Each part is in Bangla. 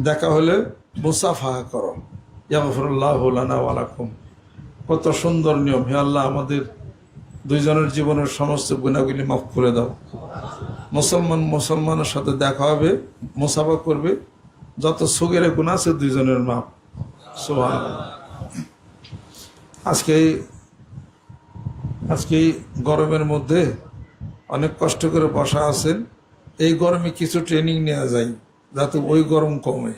দেখা হলে মুসাফা করো, ইয়াগফিরুল্লাহু লানা ওয়া লাকুম। কত সুন্দর নিয়ম। হে আল্লাহ, আমাদের দুইজনের জীবনের সমস্ত গুনাহগুলি মাফ করে দাও। মুসলমানের সাথে দেখা হবে, মুসাফা করবে, যত সুগেরে গুনাহ আছে দুইজনের মাফ। সুবহানাল্লাহ। আজকে গরমের মধ্যে অনেক কষ্ট করে বসা আছেন। এই গরমে কিছু ট্রেনিং নেওয়া যায় যাতে ওই গরম কমে।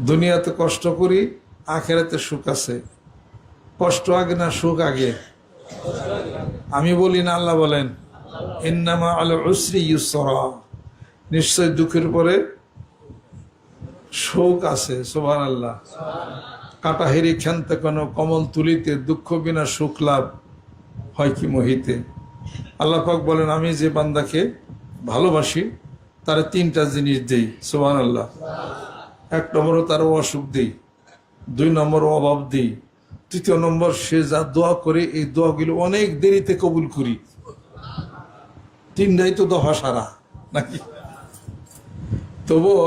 দুনিয়াতে কষ্ট করি, আখেরাতে সুখ আছে। কষ্ট আগে না সুখ আগে? আমি বলি না, আল্লাহ বলেন ইন্নামা আল উসরি ইউসরা, নিশ্চয় দুঃখের পরে সুখ আছে। সুবহানাল্লাহ। কাটাহেরি ক্ষান্তে কোনো কমল তুলিতে, দুঃখ বিনা সুখ লাভ হয় কি মহিতে। আল্লাহ পাক বলেন, আমি যে বান্দাকে ভালোবাসি তার তিনটা জিনিস দেই। সুবহানাল্লাহ। এক নম্বর তার অসুখ দিই, দুই নম্বর অভাব দিই, তৃতীয় নম্বর সে যা দোয়া করে এই দোয়াগুলো অনেক দেরিতে কবুল করি। তিনটাই তো দফা সারা নাকি? তবুও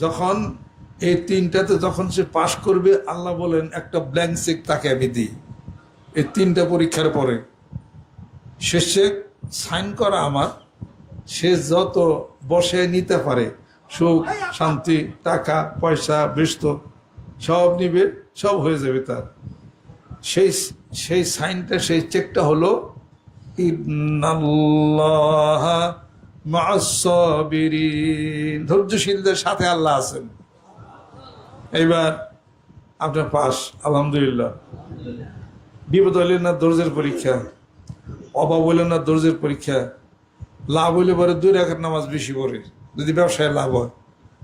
যখন এই তিনটাতে যখন সে পাশ করবে, আল্লাহ বলেন একটা ব্ল্যাঙ্ক চেক তাকে আমি দিই। এই তিনটা পরীক্ষার পরে শেষে সাইন করা আমার, সে যত বসে নিতে পারে, সুখ শান্তি টাকা পয়সা বৃষ্ট সব নিবে, সব হয়ে যাবে তার। সেই সাইনটা, সেই চেকটা হলো ইন্নাল্লাহা মা'আস সাবিরিন, ধৈর্যশীলদের সাথে আল্লাহ আছেন। এইবার আপনার পাস, আলহামদুলিল্লাহ। বিপদ হইলেন না ধৈর্যের পরীক্ষা, অভাব হইলেন না ধৈর্যের পরীক্ষা, লাভ হইলে পরে 2 রাকাত নামাজ বেশি পড়ে যদি ব্যবসায় লাভ হয়,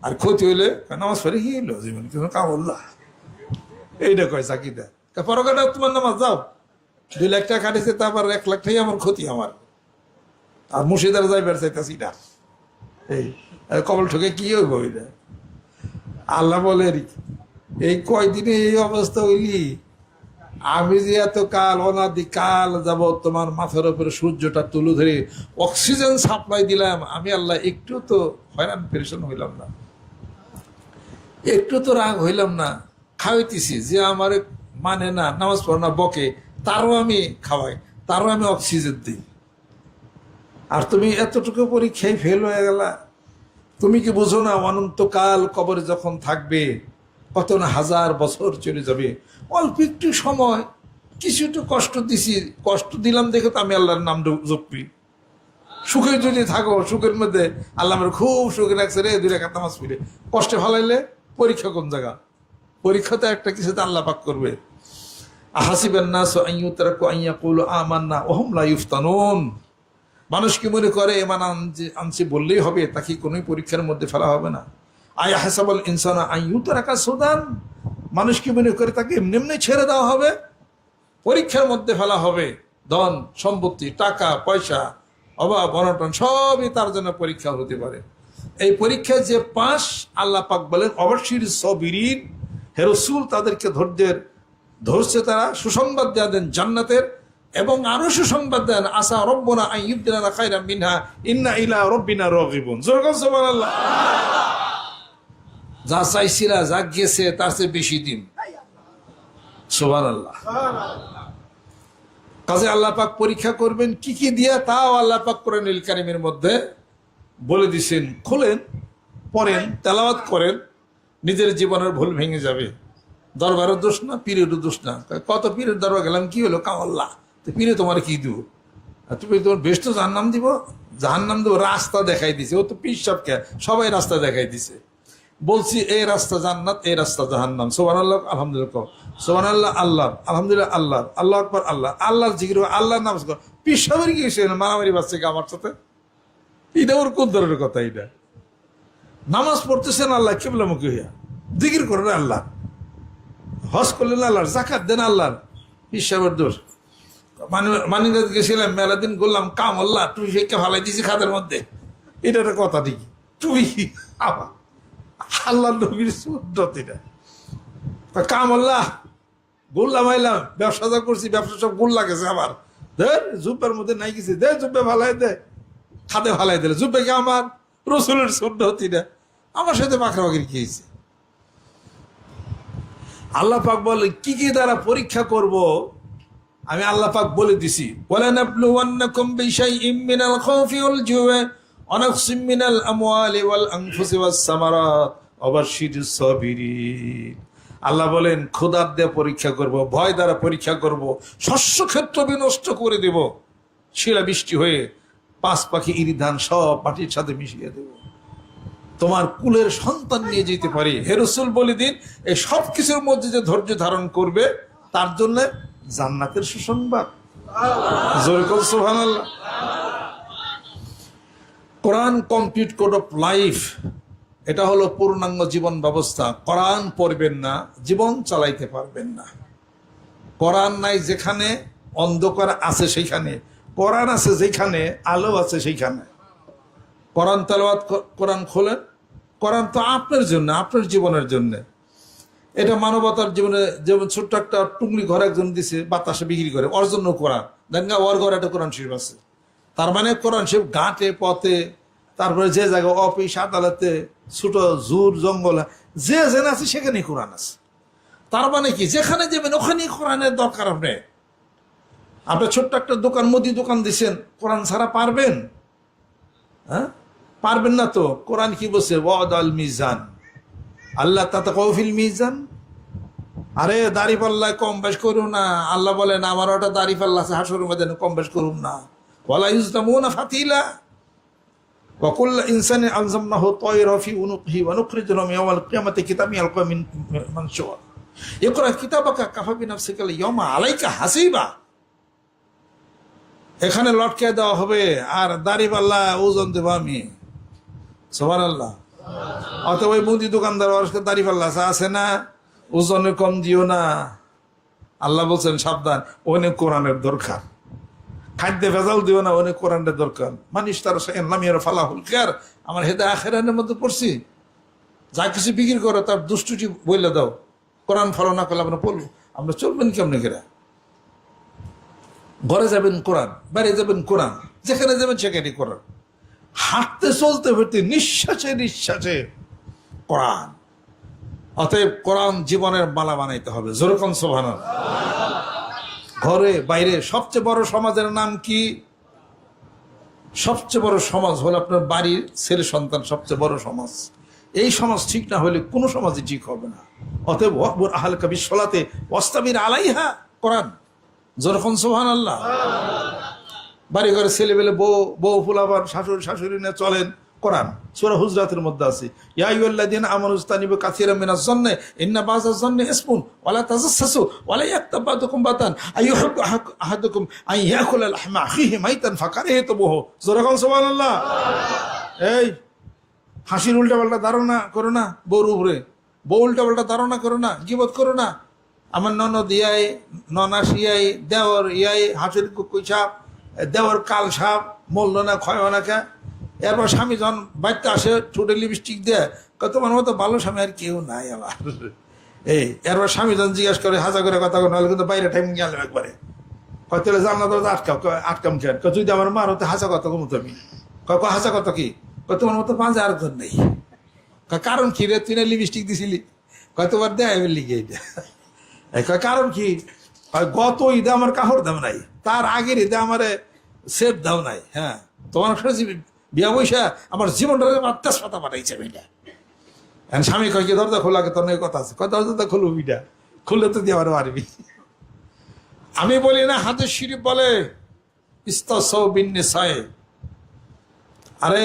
আর ক্ষতি হইলে নামাজ পড়ে কি হইলো জীবন কিন্তু কামল্লাহ। এইটা কয় চাকিদা পরকাটা তোমার নামাজ যাও, 2 লাখ টাকা কাটিছে, তারপর 1 লাখ টাকাই আমার ক্ষতি আমার, আর মুর্শিদার যাইবার চাইতেছি না। এই কবল ঠকে কি হইব? এটা আল্লাহ বলে, এই কয়দিনে এই অবস্থা হইলি, আমি যে এত কাল অনাদি কাল যাব তোমার মাথার উপরে সূর্যটা তুলে ধরে অক্সিজেন সাপ্লাই দিলাম, আমি আল্লাহ একটু তো হয়রান পেরেশান হইলাম না, একটু তো রাগ হইলাম না। খাওয়াইতেছি যে আমার মানে না, নামাজ পড়ো না, বকে, তারও আমি খাওয়াই, তারও আমি অক্সিজেন দিই। আর তুমি এতটুকু পরীক্ষায় ফেল হয়ে গেলা। তুমি কি বুঝো না অনন্তকাল কবরে যখন থাকবে, কত না হাজার বছর চলে যাবে, অল্প একটু সময় কিছু একটু কষ্ট দিছি, কষ্ট দিলাম দেখে তো আমি আল্লাহর নাম জপি। সুখে যদি থাকো, সুখের মধ্যে আল্লাহ আমার খুব সুখে রাখছে রে, 2 রাকাত নামাজ পড়ে, কষ্টে ফালাইলে পরীক্ষা কোন জায়গা? পরীক্ষাতে একটা কিছুতে আল্লাহ পাক করবে। আহাসিবান নাস আন ইউতরাকু আন ইয়াকুলু আমান্না ওয়া হুম লা ইফতানুন। মানুষ কি মনে করে ইমান আনছি বললেই হবে, তাকে কোনোই পরীক্ষার মধ্যে ফেলা হবে না। আয়া হাসাবাল ইনসানা আন ইউতরাকা সুদান, মানুষ কি মনে করে তাকে এমনি এমনি ছেড়ে দেওয়া হবে? পরীক্ষার মধ্যে ফেলা হবে। ধন সম্পত্তি টাকা পয়সা অভাব অনটন সবই তার জন্য পরীক্ষা হতে পারে। এই পরীক্ষায় যে পাস, আল্লাহ পাক বলেন অবশ্যই সাবিরিন, হে রাসূল তাদেরকে ধরছে তারা, সুসংবাদ দেন জান্নাতের, এবং আরো সুসংবাদ দেন আসা রব্বনা আন ইউবদিলানা খায়রাম মিনহা ইন্না ইলা রাব্বিনা রাগিবুন। জোরে বল সুবহানাল্লাহ। যা চাইছিলা, যা গেছে তার চেয়ে বেশি দিন। সুবহানাল্লাহ। কাজে আল্লাহ পাক পরীক্ষা করবেন কি কি দিয়া, তাও আল্লাহ পাক কোরআনুল কারীমের মধ্যে বলে দিছেন। খোলেন, পড়েন, তেলাওয়াত করেন, নিজের জীবনের ভুল ভেঙে যাবে। দরবারের দোষ না, পীরেরও দোষ না। কত পীরের দরবার গেলাম, কি হলো? কামাল্লাহ, তো পীরে তোমার কি দিব? তুমি তোমার বেশ তো জাহান্নাম দিব, জাহান্নাম দেবো, রাস্তা দেখাই দিছে। ও তো পীর সাহেবকে সবাই রাস্তা দেখাই দিছে। বলছি এই রাস্তা জান্নাত, এই রাস্তা জাহান্নাম। সুবহানাল্লাহ, আলহামদুলিল্লাহ, সুবহানাল্লাহ, আল্লাহ আলহামদুলিল্লাহ, আল্লাহ আল্লাহ আকবার, আল্লাহ আল্লাহর জিকির, আল্লাহর নামাজ কর। পীর সাহেবের কি হয়েছে? মারামারি বাচ্চা কি আমার সাথে? এটা ওর কোন ধরনের কথা? এটা নামাজ পড়তেছেন আল্লাহ কিবলামুখী হইয়া, জিকির করেন আল্লাহ, হজ করলেন আল্লাহর, জাকাত দেন আল্লাহর। হিসাবের দোষ। মানিকগঞ্জ গেছিলাম, মেলাদিন করলাম, কাম আল্লাহ তুই শেখকে ফালাই দিছি খাদের মধ্যে। এটা একটা কথা ঠিকই, তুই আল্লাহ নবীর সুন্নত, এটা কাম আল্লাহ। গোল্লা মাইলাম, ব্যবসা যা করছি, ব্যবসা সব গোল্লা গেছে আমার। ধর জুব্বার মধ্যে নাই গেছি, দে জুব্বে ফালাই দে, খাদে ফালাই দিলে জুব্বে কে আমার রসুলের সুন্নতি না, আমার সাথে মাখামাখির কি হয়েছে? আল্লাহ পাক বলে কি কি দ্বারা পরীক্ষা করব আমি আল্লাহ পাক বলে দিছি, ওয়ালানাবলুওয়ান্নাকুম বিশাইইম মিনাল খাউফি ওয়াল জু'i ওয়া নাকসিম মিনাল আমওয়ালি ওয়াল আনফুসি ওয়াস সামারাত ওয়া বাশশিরিস সাবিরিন। আল্লাহ বলেন ক্ষুধার দিয়ে পরীক্ষা করব, ভয় দ্বারা পরীক্ষা করব, শস্য ক্ষেত্র বিনষ্ট করে দেব, শিলা বৃষ্টি হয়ে পাঁচ পাখি ইরি ধান সব মাটির সাথে মিশিয়ে দেব, তোমার কুলের সন্তান নিয়ে যেতে পারি। হে রাসূল বলে দিন এই সব কিছুর মধ্যে যে ধৈর্য ধারণ করবে তার জন্য জান্নাতের সুসংবাদ। জোরে বল সুবহানাল্লাহ। কোরআন কমপ্লিট কোড অফ লাইফ, এটা হলো পূর্ণাঙ্গ জীবন ব্যবস্থা। কোরআন পড়বেন না জীবন চালাইতে পারবেন না। কোরআন নাই যেখানে অন্ধকার আছে সেইখানে, কোরআন আছে যেখানে আলো আছে সেইখানে। কোরআন তেলাওয়াত, কোরআন খোলেন, কোরআন তো আপনার জন্য, আপনার জীবনের জন্য। এটা মানবতার জীবনে যেমন ছোট্ট একটা টুকরি ঘর একজন দিছে বাতাসে বিক্রি করে, ওর জন্য কোরআন দেখা ওর ঘরে একটা কোরআন শরীফ আছে। তার মানে কোরআন শরীফ ঘাটে পথে, তারপরে যে জায়গায় অফিস আদালতে, ছোট জুর জঙ্গল, যে যেন আছে সেখানেই কোরআন আছে। তার মানে কি যেখানে যাবেন ওখানেই কোরআনের দরকার। আপনি ছোট্ট একটা দোকান, মুদি দোকান দিচ্ছেন, কোরআন ছাড়া পারবেন? হ্যাঁ, পারবেন না তো। কোরআন কি বলছে? ওয়াদাল মিজান আল্লাহ তাতাকাউফিল মিজান। আরে দাড়ি পাল্লায় কম বেশ করুন না। আল্লাহ বলেন আমার ওটা দাড়ি পাল্লা আছে, হাসরের মধ্যে কম বেশ করুন না। ওয়ালা ইউজলামুনা ফাতিলা ওয়া কুল্লু ইনসানি আলজামনাহু তায়রা ফি উনুকিহি ওয়া নুখরিজু লাহু ইয়াওমাল কিয়ামাতি কিতাবান ইয়ালকাহু মানশুরা ইকরা কিতাবাকা কাফা বিনাফসিকা আল-ইয়াওমা আলাইকা হাসিবা। এখানে লটকে দেওয়া হবে আর দাড়ি পাল্লা ওজন দেব আমি। সুবহানাল্লাহ। অথবা ওই মুদি দোকানদার দাড়ি পাল্লা আছে না, ওজনে কম দিও না। আল্লাহ বলছেন সাবধান, অনেক কোরআনের দরকার। খাদ্যে ভেজাল দিও না, অনেক কোরআনের দরকার। মানিস তার নামিয়ার ফালাহুল খেয়ার, আমার হেদা আখেরানের মধ্যে পড়ছি। যা কিছু বিক্রি করো তার দুষ্টুটি বইলে দাও। কোরআন ফলো না করলে আমরা পড়বো, আমরা চলবেন কেমনে করে? ঘরে যাবেন কোরআন, বাইরে যাবেন কোরআন, যেখানে যাবেন সেখানে কোরআন। হাঁটতে চলতে ফিরতে নিঃশ্বাসে নিঃশ্বাসে কোরআন। অতএব কোরআন জীবনের মালা বানাইতে হবে। যেরকম সুবহানাল্লাহ। ঘরে বাইরে সবচেয়ে বড় সমাজের নাম কি? সবচেয়ে বড় সমাজ হলো আপনার বাড়ির ছেলে সন্তান, সবচেয়ে বড় সমাজ। এই সমাজ ঠিক না হলে কোনো সমাজই ঠিক হবে না। অতএব ওয়াকবুর আহলাকা বিসসালাতি ওয়াসতাবির আলাইহা, কোরআন। যেরকম সুবহানাল্লাহ। বাড়ি ঘরে ছেলে বেলে বউ ফুলাবার শাশুড়ি নিয়ে চলেন, কোরআন। সূরা হুজরাতের মধ্যে আছে ইয়া আইয়ুহাল্লাযীনা আমানু ইসতানিবু কাসীরাম মিনাজ যান্নি ইন্না বাযাজ যান্নি ইসমুন ওয়া লা তাজাসসাসু ওয়া লা ইয়াগতাব বা'দুকুম বা'দান আইয়ুহিব্বু আহাদুকুম আন ইয়াকুলা লাহমা আখিহি মাইতান ফাকারিহতুমুহু। যেরকম সুবহানাল্লাহ। এই হাসির উল্টাপাল্টা ধারণা করো না বউর উপরে, বউ উল্টাপাল্টা ধারণা করো না, গীবত করো না। আমার ননদ ইয়াই, ননাস ইয়াই, দেওর ইয়াই, হাসির কুকুই সাপ, দেওয়ার কাল সাপ, মূল্য না ক্ষয় না কে। এরপর স্বামী যখন বাড়িতে আসে ঠোঁটে লিপস্টিক দেয়, তোমার মতো ভালো স্বামী আর কেউ নাই আমার। এই এরপর স্বামী যখন জিজ্ঞাসা করে হাজা করে কথা নাহলে কিন্তু বাইরে টাইম গেল একবারে, কয় তাহলে জানলা দরজা আটকাম কেন? তুই তো আমার মার হতে হাসা কথা কম তুমি। হাসা কথা কি? তোমার মতো পাঁচে আরেকজন নেই। কারণ কি রে, তুই না লিপস্টিক দিছিলি? তোমার দেয় লিখে এটা। কারণ কি? গত ঈদে আমার কাপড় দাম নাই, তার আগের ঈদে আমার সেট দাও নাই। হ্যাঁ, তোমার বিয়া বৈশা আমার জীবনটা তেজপাতা পাঠাইছে মেয়েটা। স্বামী কয় কি দরজা খোলা, তোর নয় কথা আছে, কয় দরজা খুলবো বিটা, খুললে তো দিয়ে আমার মারবি। আমি বলি না, হাদিস শরীফ বলে ইস্তাসাউ বিন নিসায়ে, আরে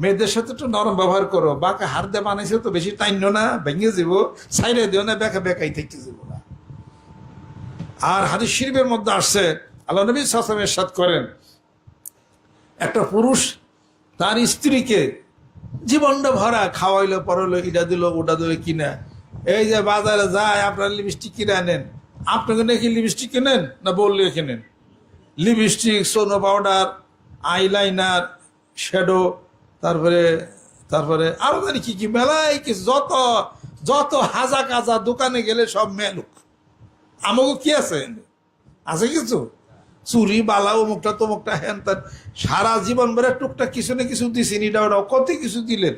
মেয়েদের সাথে একটু নরম ব্যবহার করো। বাঁকা হার দিয়ে বানাইছে তো বেশি টাইন্য না, ভেঙে যাব, সাইডে দিও না, বেকাই থেকে যাবো না। আর হাদিস শরীফের মধ্যে আসছে আল্লাহ নবী সাল্লাল্লাহু আলাইহি ওয়াসাল্লাম ইরশাদ করেন, একটা পুরুষ তার স্ত্রীকে জীবনটা ভরা খাওয়াইলো, পড়াইলো, এটা দিল ওটা দিল কিনা। এই যে বাজারে যায় আপনার লিপস্টিক কিনে আনেন, আপনাকে নাকি লিপস্টিক কিনেন না বললে কিনেন? লিপস্টিক, সোনো পাউডার, আইলাইনার, শ্যাডো, তারপরে আরো জানি কি কি মেলাই কিছু, যত হাজা কাজা দোকানে গেলে সব মেলুক। আমাকে কি আছে কিছু? চুরি বালা অমুকটা তমুকটা হ্যান তার সারা জীবন বেড়ে টুকটাক কিছু না কিছু দিছেন, এটা ওটা কত কিছু দিলেন।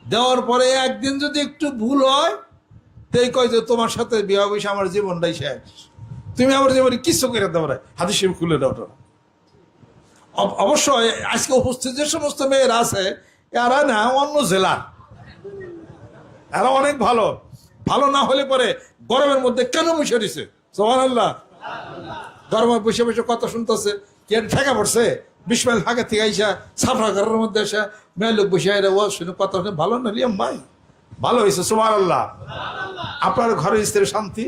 দেওয়ার পরে একদিন যদি একটু ভুল হয়, তাই কয় যে তোমার সাথে বিয়ে বসে আমার জীবনটাই শেষ, তুমি আমার জীবনে কিছু করে দেবো না, হাদিস শরীফ খুলে দাও। অবশ্যই আজকে উপস্থিত যে সমস্ত মেয়েরা আছে এরা না অন্য জেলার, এরা অনেক ভালো। ভালো না হলে পরে গরমের মধ্যে কেন বসে দিছে? সুবহানাল্লাহ। গরমে বসে বসে কথা শুনতেছে, কি ঠেকা পড়ছে 20 মাইল ফাঁকা থেকে আইসা সাফা ঘরের মধ্যে এসে মেয়ে লোক বসে ও শুনে কথা শুনে ভালো না লিয়াম ভাই, ভালো হয়েছে। সুবহানাল্লাহ। আপনার ঘরের স্ত্রীর শান্তি,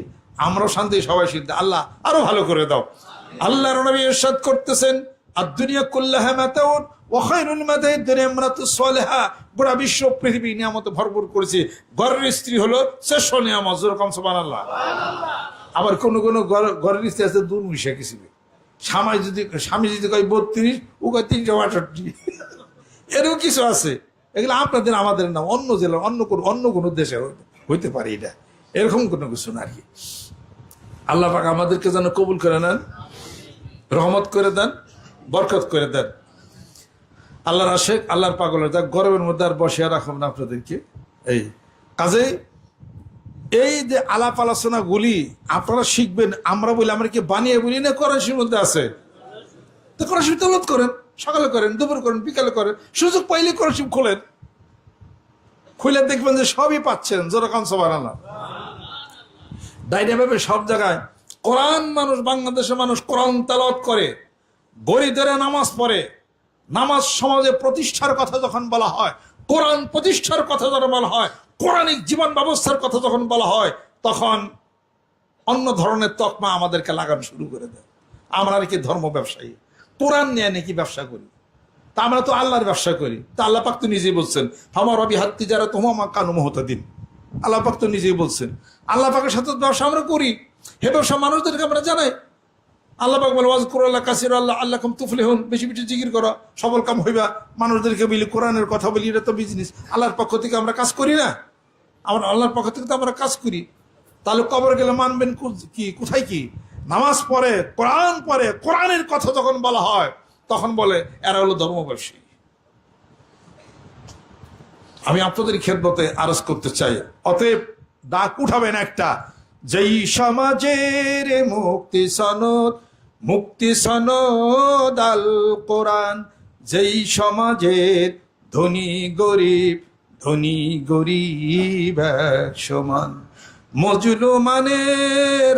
আমরাও শান্তি, সবাই শান্তি, আল্লাহ আরো ভালো করে দাও। আল্লাহর নবী ইরশাদ করতেছেন, আদ-দুনিয়া কুল্লাহা মাতাউন ওয়া খায়রুল মাতাইদ দুনিয়া ইমরাতুস সালিহা। গোটা বিশ্ব পৃথিবী নিয়ামতে ভরপুর করেছে, ঘরের স্ত্রী হলো শ্রেষ্ঠ নিয়ামত। যেরকম সুবহানাল্লাহ। আবার কোন কোন ঘরের স্ত্রী আছে দুর্মিশা কিছু, স্বামী যদি কয় 32, ও কয় 368, এরকম কিছু আছে। এগুলো আপনাদের আমাদের না, অন্য জেলার অন্য কোনো দেশে হইতে পারে, এটা এরকম কোনো কিছু না আর কি। আল্লাহ পাক আমাদেরকে যেন কবুল করে নেন, রহমত করে দেন, বরকত করে দেন। আল্লাহর আশেক, আল্লাহর পাগলের যা গরমের মধ্যে আর বসে রাখব না আপনাদেরকে। এই কাজে এই যে আলাপ আলোচনা গুলি আপনারা শিখবেন। আমরা বলি, আমরা কি বানিয়ে বলি না? কোরআনের মধ্যে আছে তো কোরআন শরীফ তেলাওয়াত করেন, সকালে করেন, দুপুরে করেন, বিকালে করেন, সুযোগ পাইলে কোরআন শরীফ খোলেন, খুলে দেখবেন যে সবই পাচ্ছেন। যেরকম সুবহানাল্লাহ। ডাইনে ভাবে সব জায়গায় কোরআন, মানুষ বাংলাদেশের মানুষ কোরআন তেলাওয়াত করে, গরিবদের নামাজ পড়ে। নামাজ সমাজে প্রতিষ্ঠার কথা যখন বলা হয়, কোরআন প্রতিষ্ঠার কথা যখন বলা হয়, কোরআনিক জীবন ব্যবস্থার কথা যখন বলা হয়, তখন অন্য ধরনের তকমা আমাদেরকে লাগানো শুরু করে দেয়। আমরা নাকি ধর্ম ব্যবসায়ী, কোরআন নিয়ে নাকি ব্যবসা করি। তা আমরা তো আল্লাহর ব্যবসা করি। তা আল্লাহ পাক তো নিজেই বলছেন, হামা রবি হাত্তি যারা তোমা কানু মহতাদিন। আল্লাহ পাক তো নিজেই বলছেন, আল্লাহ পাকের সাথে ব্যবসা আমরা করি। হে ব্যবসা মানুষদেরকে আমরা জানাই। আল্লাহ পাক বলে, ওয়াজকুরুল্লাহ কাসীরা আল্লাকুম তুফলিহুন, বেশি বেশি জিকির করো, সবল কাম হইবা। মানুষদেরকে বলি, কোরআনের কথা বলি, এটা তো বিজনেস। আল্লাহর পক্ষ থেকে আমরা কাজ করি না? আমরা আল্লাহর পক্ষ থেকে তো আমরা কাজ করি। তাহলে কবর গেলে মানবেন কি? কোথায় কি? নামাজ পড়ে, কোরআন পড়ে, কোরআনের কথা যখন বলা হয় তখন বলে এরা হলো ধর্ম ব্যবসায়ী। আমি আপনাদের খেদমতে আরজ করতে চাই, অতএব ডাক উঠাবেন একটা, যেই সমাজের মুক্তি সনদ আল কোরআন। যেই সমাজের ধনী গরিব এক সমান। মজলুমানের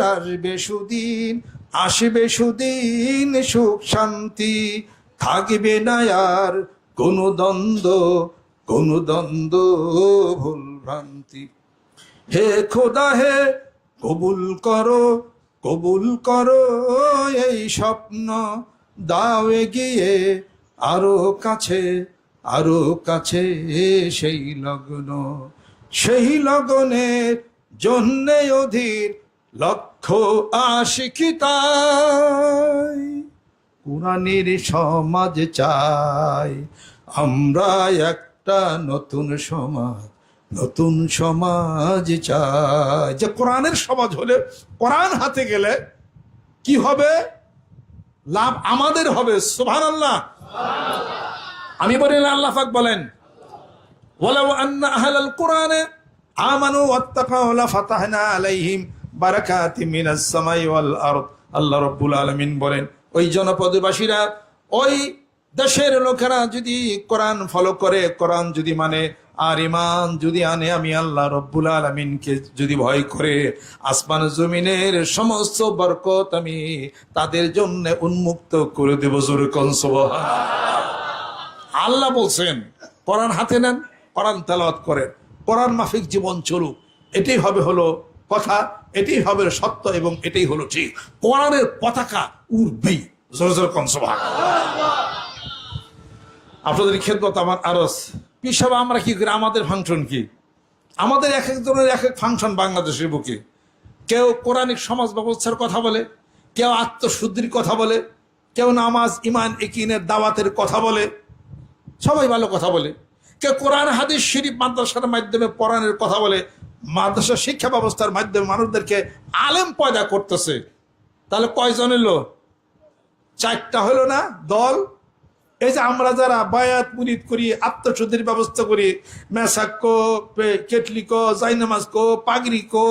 আসবে সুদিন, সুখ শান্তি থাকবে না আর কোনো দ্বন্দ্ব ভুল ভ্রান্তি। হে খোদা হে কবুল করো এই স্বপ্ন, দাও এগিয়ে আরো কাছে সেই লগনের জন্যে অধীর লক্ষ্য আশিকি তাই। কোরআনের সমাজ চাই আমরা, একটা নতুন সমাজ চাই। যে কোরআনের সমাজ হলে, কোরআন হাতে গেলে কি হবে? লাভ আমাদের হবে। সুবহানাল্লাহ। আমি বলি, আল্লাহ পাক বলেন, ওয়ালাউ আন্না আহলাল কুরআনে আমানু ওয়াত্তাকাউ লাফাতাহনা আলাইহিম বারাকাতিম মিনাস সামাই ওয়াল আরদ। আল্লাহ রাব্বুল আলামিন বলেন, ওই জনপদবাসীরা, ওই দেশের লোকেরা যদি কোরআন ফলো করে, কোরআন যদি মানে, আর ঈমান যদি আনে, আমি আল্লাহ রাব্বুল আলামিনকে যদি ভয় করে, আসমান জমিনের সমস্ত বরকত আমি তাদের জন্য উন্মুক্ত করে দেব। জোরে কোন সুবহানাল্লাহ। আল্লাহ বলছেন, কোরআন হাতে নেন, কোরআন তেলাওয়াত করেন, কোরআন মাফিক জীবন চলুক। এটাই হবে হলো কথা, এটাই হবে সত্য, এবং এটাই হলো ঠিক। কোরআনের পতাকা উড়বেই। জোরে জোরে কোন সুবহানাল্লাহ। আপনাদের খেদমত আমার আরজ। পিসাব আমরা কি করি? আমাদের ফাংশন কি? আমাদের এক একজনের এক এক ফাংশন বাংলাদেশের বুকে। কেউ কোরআনিক সমাজ ব্যবস্থার কথা বলে, কেউ আত্মশুদ্ধির কথা বলে, কেউ নামাজ, ইমান, ইকিনের দাওয়াতের কথা বলে, সবাই ভালো কথা বলে। কেউ কোরআন হাদিস শরীফ মাদ্রাসার মাধ্যমে পড়ানোর কথা বলে, মাদ্রাসা শিক্ষা ব্যবস্থার মাধ্যমে মানুষদেরকে আলেম পয়দা করতেছে। তাহলে কয়জন এলো? চারটা হলো না দল। এই যে আমরা যারা বায়াত মুরিদ করি, আত্মশুদ্ধির ব্যবস্থা করি, মেসাক্কো, কেটলিকো, জাইনামাজকো, পাগড়িকো,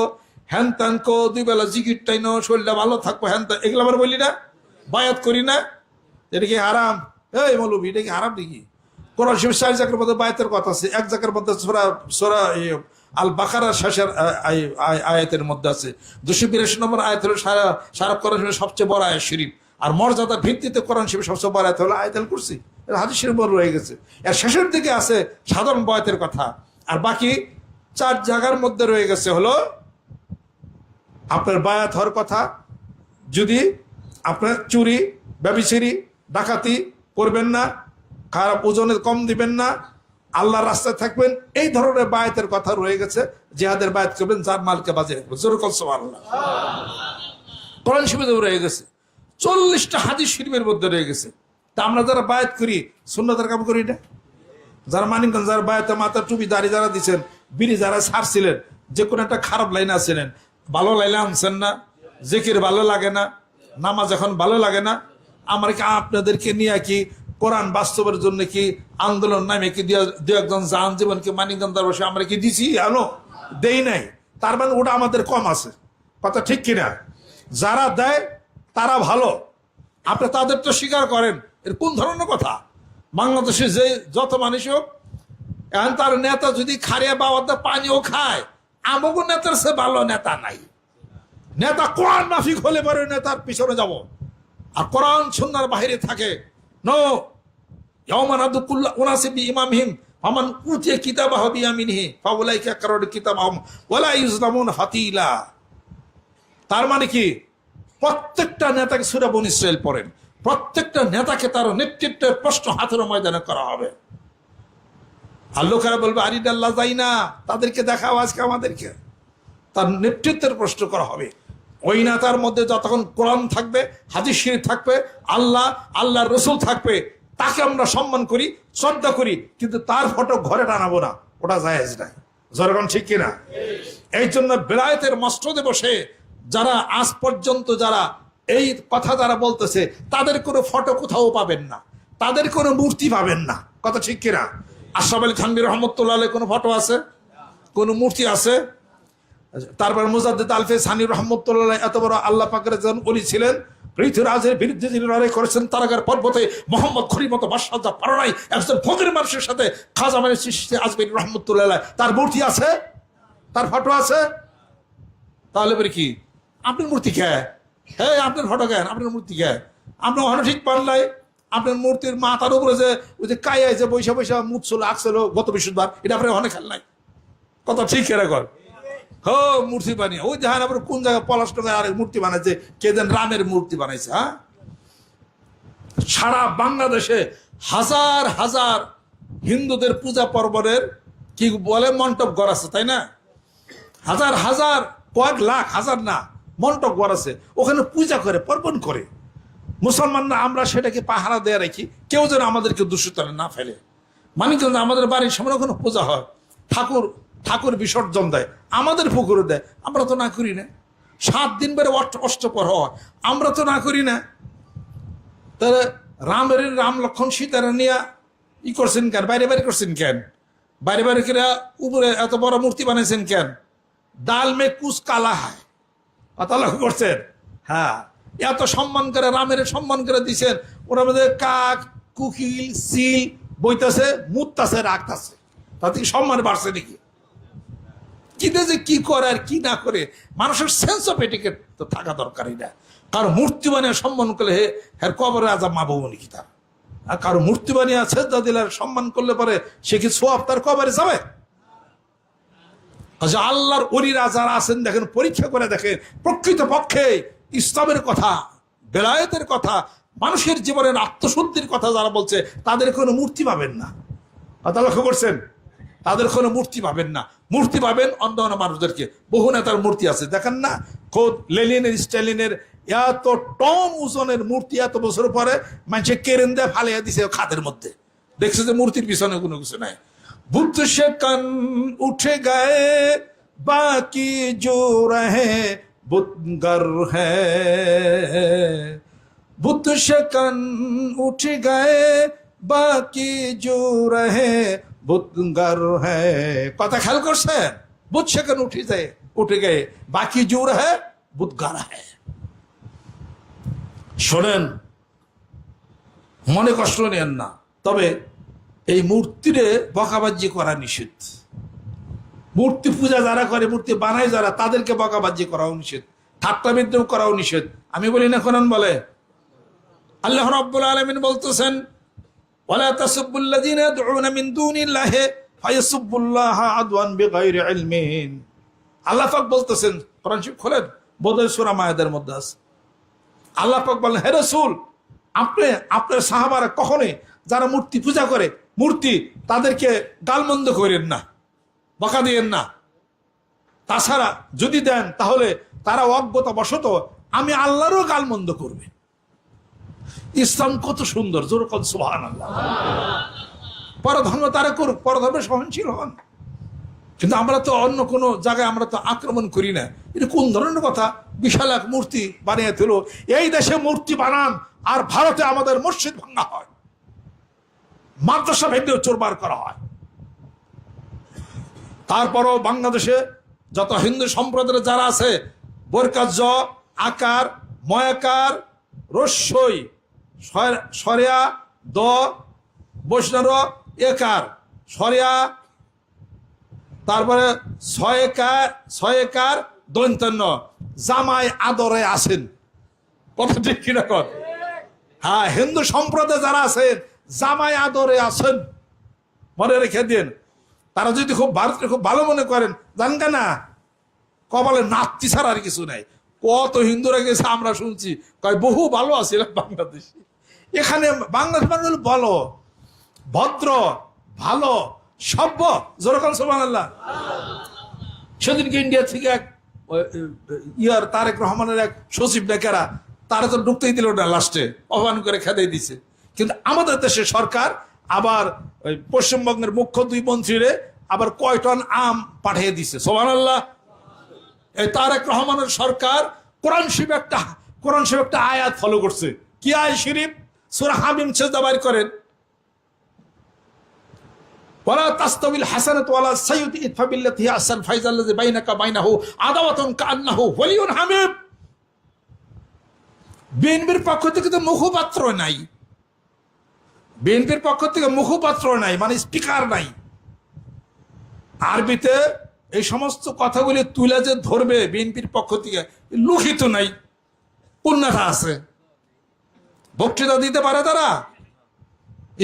হ্যান ত্যানকো, দুই বেলা জিকির টাইনো, শরীরটা ভালো থাকবো, হ্যান ত্যান, এগুলো আবার বলি না, বায়াত করি না। এটা কি হারাম? এই মৌলবি, এটা কি হারাম নাকি? কোরআন শরীফ 4 জায়গার মধ্যে বায়াতের কথা আছে, এক জায়গার মধ্যে সূরা আল বাকারার শেষের আয়াতের মধ্যে আছে 282 নম্বর আয়াত হলো সারা কোরআন শরীফের সবচেয়ে বড় আয়াত শরীফ। আর মর্যাদার ভিত্তিতে কোরআন শরীফ সবচেয়ে বড় আয়াত হলো আয়াতুল কুরসি। হাদিস শরীফ বড় রয়ে গেছে। এর শেষের দিকে আছে সাধারণ বায়াতের কথা। আর বাকি 4 জায়গার মধ্যে রয়ে গেছে হলো আপনার বায়াত হওয়ার কথা। যদি আপনার চুরি, ব্যভিচারী, ডাকাতি করবেন না, খারাপ ওজনে কম দিবেন না, আল্লাহর রাস্তায় থাকবেন, এই ধরনের বায়াতের কথা রয়ে গেছে। জিহাদের বায়াত করবেন, যার মালকে বাজে রাখবেন। জোরে কল সুবহানাল্লাহ। কোরআন শরীফে রয়ে গেছে, 40টা হাদিস শরীফের মধ্যে রয়ে গেছে। তা আমরা যারা বায়াত করি সুন্নতের কাম করি না। যারা মানিকগঞ্জ যারা বায়াতে মাথা টুপি দাড়ি যারা দিচ্ছেন, বিড়ি যারা ছাড়ছিলেন, যে কোনো একটা খারাপ লাইনে আছিলেন, ভালো লাইনে আনছেন না, জিকির ভালো লাগে না, নামাজ এখন ভালো লাগে না, আমরা কি আপনাদেরকে নিয়ে কি কোরআন বাস্তবের জন্য কি আন্দোলন নামে কি দু একজন জান জীবনকে মানিকগঞ্জ বসে আমরা কি দিছি? আনো দেই নাই। তার মানে ওটা আমাদের কম আছে, কথা ঠিক কিনা? যারা দেয় তারা ভালো, আপনি তাদের তো স্বীকার করেন। এর কোন ধরনের কথা? বাংলাদেশে যে যত মানুষ হোক, এখন তার নেতা যদি খারিয়া বাবাতে পানিও খায়, আমাকে নেতার সে ভালো নেতা নাই। নেতা কোরআন মাফিক হলে পরে নেতার পিছনে যাব, আর কোরআন সুন্নাহর বাইরে থাকে নো। ইয়াউমান আদকুল্লা উনাসিবি ইমামহিম ফামান উতিয়া কিতাবাহু বিয়ামিনিহি ফাউলাইকা ইয়াকরাউনা কিতাবাহুম ওয়ালা ইউজলামুনা ফাতিলা। তার মানে কি? প্রত্যেকটা নেতাকে সূরা বনী ইসরাঈল পড়েন, প্রত্যেকটা নেতাকে তার নেতৃত্বের প্রশ্ন হাতের ময়দানে করা হবে। আর লোকেরা বলবে আরিদাল্লাহ যাই না, তাদেরকে দেখাও আজকে আমাদেরকে। তার নেতৃত্বের প্রশ্ন করা হবে। ওই নেতার মধ্যে যতক্ষণ কোরআন থাকবে, হাদিস শরীফ থাকবে, আল্লাহর রসুল থাকবে, তাকে আমরা সম্মান করি, শ্রদ্ধা করি, কিন্তু তার ফটো ঘরে টানাবো না, ওটা জায়েজ নাই। জনগণ ঠিক কিনা? এই জন্য বেলায়েতের মসনদে বসে যারা আজ পর্যন্ত যারা এই কথা যারা বলতেছে, তাদের কোনো ফটো কোথাও পাবেন না, তাদের কোনো মূর্তি পাবেন না, কথা ঠিক কিনা? আশরাফ আলী থানভী রহমতুল্লাহ আলাইহি কোনো ফটো আছে? কোনো মূর্তি আছে? তারপর মুজাদ্দিদ আলফে সানি রহমতুল্লাহ এত বড় আল্লাহ পাকের একজন ওলি ছিলেন, পৃথ্বীরাজের বিরুদ্ধে যিনি লড়াই করেছেন, তারাগার পর্বতে মোহাম্মদ ঘড়ির মতো বাদশাহ পারো নাই একজন ফকির মানুষের সাথে খাজা মানে সৃষ্টি আজমির রহমতুল্লাহ, তার মূর্তি আছে, তার ফটো আছে। তাহলে বলি কি আপনার মূর্তি কে? হ্যাঁ, আপনার ফটো কেন? আপনার মূর্তি কে? আপনার ওখানে ঠিক পারলাই আপনার মূর্তির মাথার উপরে যে ওই যে কায়ায় যে বৈশা বৈশা মুখ ছিল আকছিল গত বৃহস্পতিবার, এটা আপনার ওখানে খেল নাই, কথা ঠিক কেন কর? হো মূর্তি বানিয়ে ওই দেখেন আবার কোন জায়গায় পলাশডাঙ্গায় আরেক মূর্তি বানাইছে, কে যেন রামের মূর্তি বানাইছে। হ্যাঁ, সারা বাংলাদেশে হাজার হাজার হিন্দুদের পূজা পর্বণের কি বলে মণ্ডপ ঘর আছে, তাই না? হাজার হাজার, কয়েক লাখ, হাজার না, মণ্ডপ ঘর আছে, ওখানে পূজা করে, পার্বণ করে। মুসলমানরা আমরা সেটাকে পাহারা দেয়া রাখি, কেউ যেন আমাদেরকে দূষিত না ফেলে। মানিকগঞ্জ আমাদের বাড়ির সামনে ওখানে পূজা হয়, ঠাকুর বিসর্জন দেয়, আমাদের পুকুরে দেয়, আমরা তো না করি না। 7 দিন বেড়ে অষ্টপর হয়, আমরা তো না করি না। তাহলে রাম লক্ষণ সীতারা নিয়ে ই করছেন কেন? বাইরে বাইরে করছেন কেন? বাইরে বাইরে করে উপরে এত বড় মূর্তি বানাইছেন কেন? ডাল মে কুচ কালা হয়, কথা লক্ষ্য করছেন? হ্যাঁ, এত সম্মান করে রামের সম্মান করে দিচ্ছেন, ওরা মধ্যে কাক, কুকিল, সিল বইতেছে, মুততাছে, রাখতেছে, তাতে কি সম্মান বাড়ছে নাকি? কিনে যে কি করে আর কি না করে, মানুষের সেন্স অফ এটিকেট তো থাকা দরকারই না। কারো মূর্তি বানিয়ে সম্মান করলে হের কবরে আজাব মা বউ নাকি তার? আর কারো মূর্তি বানিয়ে সেজদা দিলে সম্মান করলে পরে সে কি সোয়াব তার কবরে যাবে? আল্লাহর ওলিরা যারা আছেন দেখেন, পরীক্ষা করে দেখেন, প্রকৃত পক্ষে ইসলামের কথা, বেলায়েতের কথা, মানুষের জীবনের আত্মশুদ্ধির কথা যারা বলছে, তাদের কোনো মূর্তি পাবেন না। কথা লক্ষ্য করছেন? তাদের কোনো মূর্তি পাবেন না। মূর্তি পাবেন অন্য অন্য মানুষদেরকে। বহু নেতার মূর্তি আছে, দেখেন না? খোদ লেনিনের, স্ট্যালিনের এত টন ওজনের মূর্তি এত বছর পরে মানুষে কেরেন দেয় ফালিয়ে দিছে খাদের মধ্যে, দেখছে যে মূর্তির পিছনে কোনো কিছু নাই। বুদ্ধ সে কান উঠে গায়ে বাকি জো রহে বুদগর হ্যায়, बुद्ध शकन उठ गए बाकी जो रहे बुद्धगर है কথা খেয়াল করছেন বুদ্ধ शकन উঠে গए बाकी जो रहे बुद्धगर है শোনেন মনে কষ্ট নেন না তবে এই মূর্তিরে বকাবাজি করা নিষেধ মূর্তি পূজা যারা করে মূর্তি বানায় যারা তাদেরকে বকাবাজি করাও নিষেধ ঠাট্টা বিদ্রোহ করাও নিষেধ আমি বলি না কোরআন বলে আল্লাহ রাব্বুল আলামিন বলতেছেন ওয়ালা তাসুবুল্লাযিনা ইয়াদউনা মিন দুনিল্লাহি ফায়াসুবুল্লাহা আদওয়ান বিগাইরি ইলমিন আল্লাহ পাক বলতেছেন কোরআন শরীফ খোলেন বোধহয় সূরা মায়েদার মধ্যে আছে আল্লাহ পাক বলেন হে রাসূল আপনি আপনার সাহাবারা কখনোই যারা মূর্তি পূজা করে মূর্তি তাদেরকে গালমন্দ করেন না বকা দিয়েন না তাছাড়া যদি দেন তাহলে তারা অজ্ঞতা বশত আমি আল্লাহরও গালমন্দ করবে ইসলাম কত সুন্দর জোর কর সুবহানাল্লাহ পরধর্ম তারা করুক পরধর্মে সহনশীল হন কিন্তু আমরা তো অন্য কোনো জায়গায় আমরা তো আক্রমণ করি না এটা কোন ধরনের কথা বিশাল এক মূর্তি বানিয়ে দিল এই দেশে মূর্তি বানান আর ভারতে আমাদের মসজিদ ভাঙা হয় মাদ্রাসা ভেঙে চোরমার করা হয় তারপরও বাংলাদেশে যত হিন্দু সম্প্রদায়ের যারা আছে বরকাজ আকার ময়াকার রস্যই সরিয়া দ বৈষ্ণব একার সরিয়া তারপরে ছয়কার দৈন্তন্য জামাই আদরে আছেন কথা ঠিক কিনা কর হ্যাঁ হিন্দু সম্প্রদায় যারা আছেন জামাই আদরে আছেন মনে রেখে দিন তারা যদি খুব ভারতকে খুব ভালো মনে করেন জানকা না কপালে নাতি ছাড়া আর কিছু নাই কত হিন্দুরা গেছে আমরা শুনছি কয় বহু ভালো আছে বাংলাদেশে এখানে বাংলাদেশ মানুষ বলো ভদ্র ভালো সভ্য যেরকম সুবহানাল্লাহ সেদিনকে ইন্ডিয়া থেকে এক তারেক রহমানের এক সচিব ডেকেরা তারা তো ঢুকতেই দিল না লাস্টে অপমান করে খেদাই দিছে কিন্তু আমাদের দেশের সরকার আবার ওই পশ্চিমবঙ্গের মুখ্য দুই মন্ত্রীরে আবার কয় টন আম পাঠিয়ে দিছে সুবহানাল্লাহ এই তারেক রহমানের সরকার কোরআন শরীফ একটা আয়াত ফলো করছে কি আয়াত শরীফ সূরা হামিম সেজদা বাইর করেন ওয়ালা তাস্তাবিল হাসানাতু ওয়ালা সাইয়্যিতু ইদফা বিল্লাতি হিয়া আহসান ফাইজাল্লাযী বাইনাকা বাইনাহু আদাওয়াতুন কাআন্নাহু ওয়ালিয়ুন হামিম বিএনপির পক্ষ থেকে তো মুখপাত্র নাই বিএনপির পক্ষ থেকে মুখপাত্র নাই মানে স্পিকার নাই আরবিতে এই সমস্ত কথাগুলি তুলে যে ধরবে বিএনপির পক্ষ থেকে লিখিত নাই পূর্ণতা আছে বক্তৃতা দিতে পারে তারা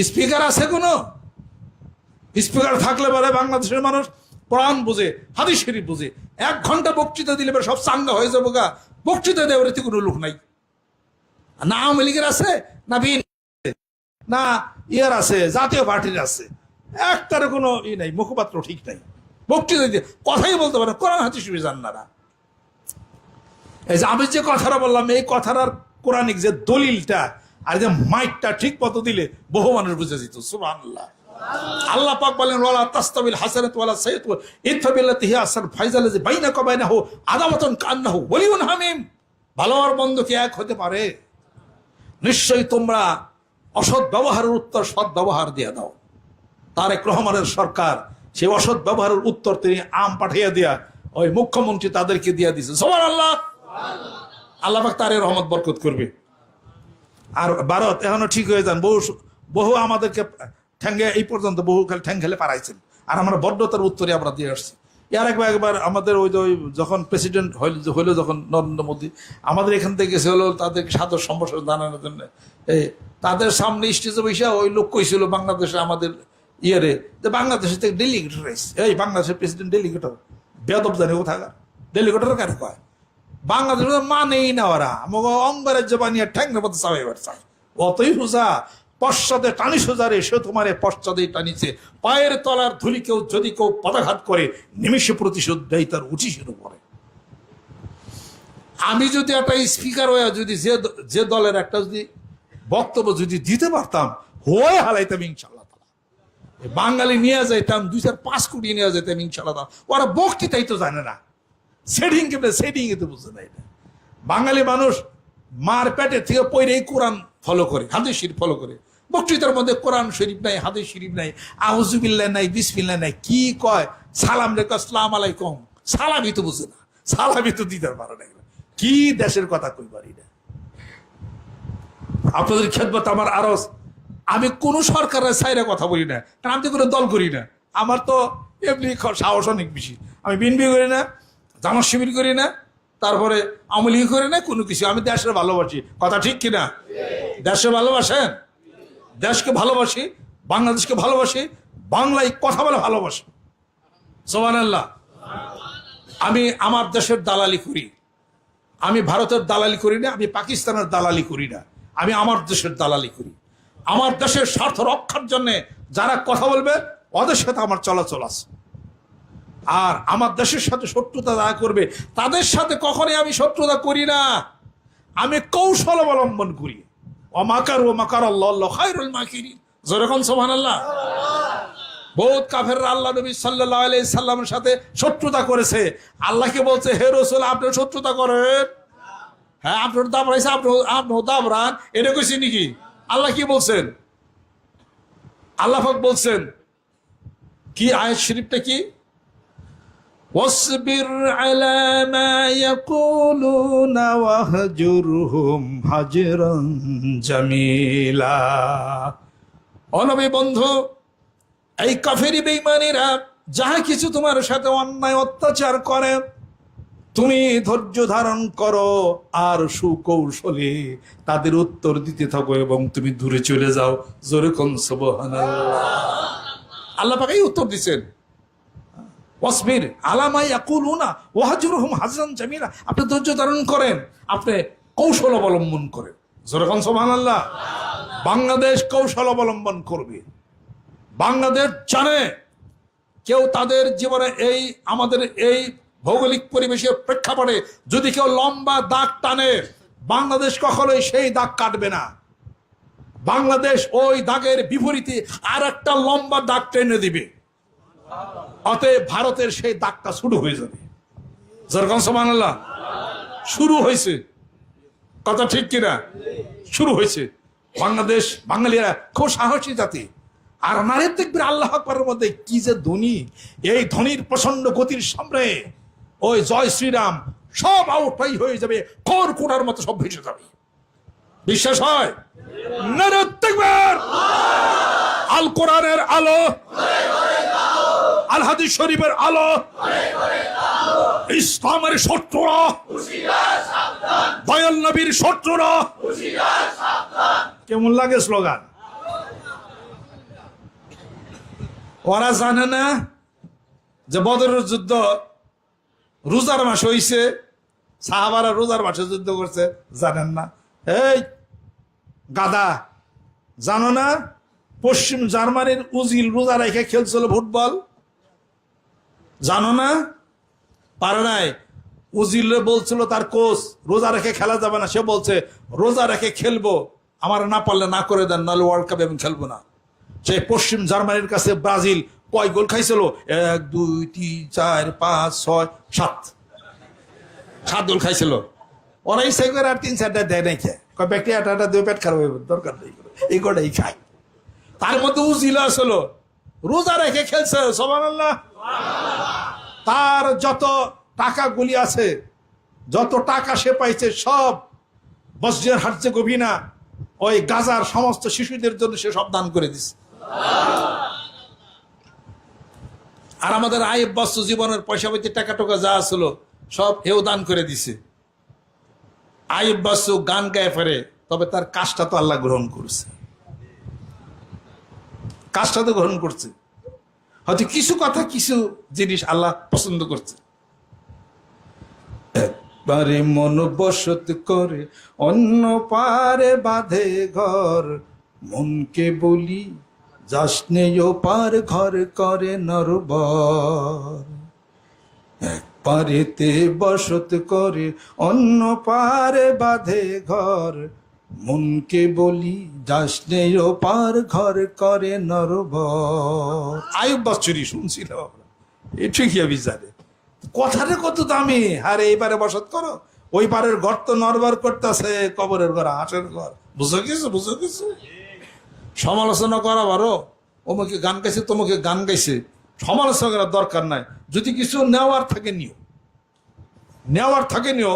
স্পিকার আছে কোনো স্পিকার থাকলে পারে বাংলাদেশের মানুষ কোরআন বুঝে হাদিস শরীফ বুঝে 1 ঘন্টা বক্তৃতা দিলে সব চাঙ্গা হয়ে যাবো গা বক্তৃতা দেওয়ার কোনো লোক নাই না আওয়ামী লীগের আছে না বিএনপি না ইয়ার আছে জাতীয় পার্টির আছে একটার কোনো ই নাই মুখপাত্র ঠিক নাই বক্তৃতা দিয়ে কথাই বলতে পারে কোরআন হাদিস শরীফ জান না এই যে আমি যে কথাটা বললাম এই কথাটার কোরআনিক যে দলিলটা আর যে মাইকটা ঠিক মতো দিলে বহু মানুষ বুঝে যেত সুবহানাল্লাহ আল্লাহ পাক বলেন ওয়ালা তাস্তাবিল হাসানাতু ওয়ালা সাইয়্যিতু ইদফা বিল্লাতি হিয়া আহসান ফাইজাল্লাযী বাইনাকা বাইনাহু আদাওয়াতুন কাআন্নাহু ওয়ালিয়ুন হামিম ভালো আর মন্দ কি এক হতে পারে নিশ্চয়ই তোমরা অসৎ ব্যবহারের উত্তর সৎ ব্যবহার দিয়ে দাও তারেক রহমানের সরকার সেই অসৎ ব্যবহারের উত্তর তিনি আম পাঠিয়ে দিয়া ওই মুখ্যমন্ত্রী তাদেরকে দিয়ে দিছে সুবহানাল্লাহ আল্লাহ পাক তার রহমত বরকত করবে আর ভারত এখনো ঠিক হয়ে যান বহু আমাদেরকে ঠ্যাঙ্গে এই পর্যন্ত বহু খালি ঠ্যাং খেলে পারাইছেন আর আমরা বড্ডতার উত্তরে আমরা দিয়ে আসছি এর একবার আমাদের ওই যখন প্রেসিডেন্ট হইলো যখন নরেন্দ্র মোদী আমাদের এখান থেকে গেছে হলো তাদেরকে সাদর সম্ভাষণ জানানোর জন্য এই তাদের সামনে স্টেজে বসে ওই লোক কইছিল বাংলাদেশে আমাদের ইয়েরে যে বাংলাদেশের থেকে ডেলিগেটর রয়েছে এই বাংলাদেশের প্রেসিডেন্ট ডেলিগেটর বেদব জানে কোথাকার ডেলিগেটর কেন কয় বাংলাদেশের মানেই না ওরা আমাকে অঙ্গরাজ্য বানিয়ে ঠ্যাংের মধ্যে চাপাইবার চায় অতই সোজা পশ্চাদে টানি সোজারে সে তোমার পশ্চাদে টানিছে পায়ের তলার ধুলি কেউ যদি কেউ পদাঘাত করে নিমিষে প্রতিশোধ দেয় তার উচিতের উপরে আমি যদি একটা স্পিকার হয়ে যদি যে দলের একটা যদি বক্তব্য যদি দিতে পারতাম হয়ে হালাইতাম ইনশাল্লাহ তাআলা বাঙালি নিয়ে যাইতাম 2-4-5 কোটি নিয়ে যেতাম ইনশাল্লাহ তাআলা ওরা বক্তৃতাই তো জানে না সেটিং তো বুঝে না এটা বাঙালি মানুষ মার পেটে থেকে পড়েই কোরআন ফলো করে, হাদিস শরীফ ফলো করে। বক্তৃতার মধ্যে কোরআন শরীফ নাই, হাদিস শরীফ নাই, আউযুবিল্লাহ নাই, বিসমিল্লাহ নাই, কি কয়? সালাম রেখে আসসালামু আলাইকুম, সালামই তো বুঝে না, সালামই তো দিতে পারে না। কি দেশের কথা কই পারি না। আপনাদের খেদমত আমার আরজ। আমি কোন সরকারের সাইরে কথা বলি না, কারণ আমি তো কোনো দল করি না। আমার তো এমনি সাহস অনেক বেশি। আমি বিএনপি করি না, জামাত শিবির করি না, তারপরে আওয়ামী লীগ করি না, কোনো কিছু। আমি দেশের ভালোবাসি, কথা ঠিক কিনা? দেশে ভালোবাসেন? দেশকে ভালোবাসি, বাংলাদেশকে ভালোবাসি, বাংলায় কথা বলে ভালোবাসি। সুবহানাল্লাহ। আমি আমার দেশের দালালি করি, আমি ভারতের দালালি করি না, আমি পাকিস্তানের দালালি করি না, আমি আমার দেশের দালালি করি। আমার দেশের স্বার্থ রক্ষার জন্য যারা কথা বলবে ওদের সাথে আমার চলাচল আছে। আর আমার দেশের সাথে শত্রুতা যারা করবে তাদের সাথে কখনোই আমি শত্রুতা করি না, আমি কৌশল অবলম্বন করি। ওয়ামাকারু মাকারাল্লাহু খায়রুল মাকিরিন। যেরকম সুবহানাল্লাহ। বহুত কাফেররা আল্লাহ নবী সাল্লাল্লাহু আলাইহি সাল্লামের সাথে শত্রুতা করেছে। আল্লাহকে বলছে, হে রাসূল আপনি শত্রুতা করেন? হ্যাঁ, আপনার দাবরাইছে, আপনি দাবরান, এটা কইছি নাকি? আল্লাহ কি বলছেন? আল্লাহ পাক বলছেন কি, আয়াত শরীফটা কি? ওয়াসবির আলা মা ইয়াকুলুনা ওয়াহজুরহুম হাজরান জামিলা। ও নবী বন্ধু, এই কাফেরি বেঈমানেরা যাহা কিছু তোমার সাথে অন্যায় অত্যাচার করে তুমি ধৈর্য ধারণ করো আর সুকৌশলে তাদের উত্তর দিতে থাকো এবং তুমি দূরে চলে যাও। জোরে কোন সুবহানাল্লাহ। আল্লাহ পাক এই উত্তর দিচ্ছেন, ওয়াসবির আলা মা ইয়াকুলুনা ওয়াহজুরহুম হাজরান জামিলা। আপনি ধৈর্য ধারণ করেন, আপনি কৌশল অবলম্বন করেন। জোরে কোন সুবহানাল্লাহ। বাংলাদেশ কৌশল অবলম্বন করবে। বাংলাদেশ জানে কেউ তাদের জীবনে এই আমাদের এই ভৌগোলিক পরিবেশের প্রেক্ষাপটে যদি কেউ লম্বা দাগ টানে, বাংলাদেশ কখনোই সেই দাগ কাটবে না। বাংলাদেশ ওই দাগের বিপরীতে আর একটা লম্বা দাগ টেনে দিবে। অতএব ভারতের সেই দাগটা শুরু হয়ে যাবে। যেরকম সুবহানাল্লাহ। শুরু হয়েছে, কথা ঠিক কিনা? শুরু হয়েছে। বাংলাদেশ বাঙালিরা খুব সাহসী জাতি। আর নারীর দেখবে আল্লাহ আকবারের মধ্যে কি যে ধ্বনি, এই ধ্বনির প্রচন্ড গতির সামনে ওই জয় শ্রীরাম সব আউটাই হয়ে যাবে, কোর কোনার মতো সব ভেসে যাবে। বিশ্বাস হয়? নারীর তাকবীর। আল কোরআনের আলো, আল হাদিস শরীফের আলো, ইসলামের শত্রুরা, দয়াল নবীর শত্রুরা। কেমন লাগে স্লোগান? ওরা জানে না যে বদরের যুদ্ধ রোজার মাসে হইছে, সাহাবারা রোজার মাসে যুদ্ধ করছে? জানেন না? এই গাদা, জানো না পশ্চিম জার্মানির উজিল রোজা রেখে খেলছিল ফুটবল? জানো না? পারে নাই। উজিল বলছিল তার কোচ রোজা রেখে খেলা যাবে না, সে বলছে রোজা রেখে খেলবো, আমার না পারলে না করে দেন, নাহলে ওয়ার্ল্ড কাপে আমি খেলবো না। সেই পশ্চিম জার্মানির কাছে ব্রাজিল কয় গোল খাইছিল? 1 2 3 4 5 6 7 গোল খাইছিল। ওরা ইচ্ছা করে আর 3-4টা দেয় নাই, খেয়ে কয় ব্যক্তি 8টা দুই পেট খারাপ হইব, দরকার নেই, এই কটাই খায়। তার মধ্যে উজিলা ছিল রোজা রেখে খেলছে। সুবহানাল্লাহ। তার যত টাকা গুলি আছে, যত টাকা সে পাইছে সব বসরিয়ার হার্জেগোভিনা ওই গাজার সমস্ত শিশুদের জন্য সে সব দান করে দিছে। আর আমাদের আইব বস্তু জীবনের পয়সা পাতি টাকা টোকা যা ছিল সব এও দান করে দিছে। আইব বস্তু গান গায়ে ফেরে, তবে তার কাজটা তো আল্লাহ গ্রহণ করছে, কাজটা তো গ্রহণ করছে। হয়তো কিছু কথা কিছু জিনিস আল্লাহ পছন্দ করছে। একবারে মন বসত করে অন্য পারে বাঁধে ঘর, মনকে বলি যাস নেও পার ঘর করে নরবর। একবারেতে বসত করে অন্য পারে বাঁধে ঘর, মনকে বলি যাস নেও পার ঘর করে নরবর। আয়ুব বাচ্চুরি শুনছিলাম আমরা, এ ঠিকই বিচারে কথাটা কত দামি। আর এইবারে বসত করো ওই পারের ঘর তো নরবার করতেছে, কবরের ঘর হাঁসের ঘর। বুঝো কিছু সমালোচনা করা বারো, অমুকে গান গাইছে তোমাকে গান গাইছে, সমালোচনা করার দরকার নাই। যদি কিছু নেওয়ার থাকে নিও,